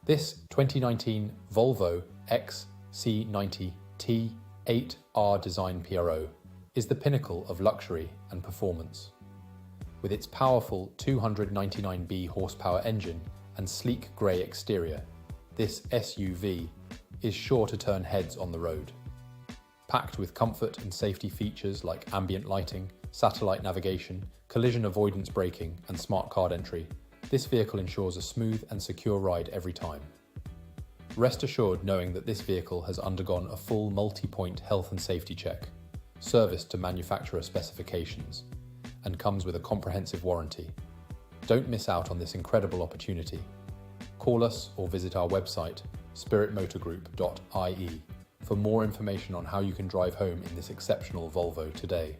This 2019 Volvo Xc90 T8 R-dsn PRO is the pinnacle of luxury and performance. With its powerful 299B horsepower engine and sleek grey exterior, this SUV is sure to turn heads on the road. Packed with comfort and safety features like ambient lighting, satellite navigation, collision avoidance braking, and smart card entry, this vehicle ensures a smooth and secure ride every time. Rest assured knowing that this vehicle has undergone a full multi-point health and safety check, serviced to manufacturer specifications, and comes with a comprehensive warranty. Don't miss out on this incredible opportunity. Call us or visit our website, spiritmotorgroup.ie, for more information on how you can drive home in this exceptional Volvo today.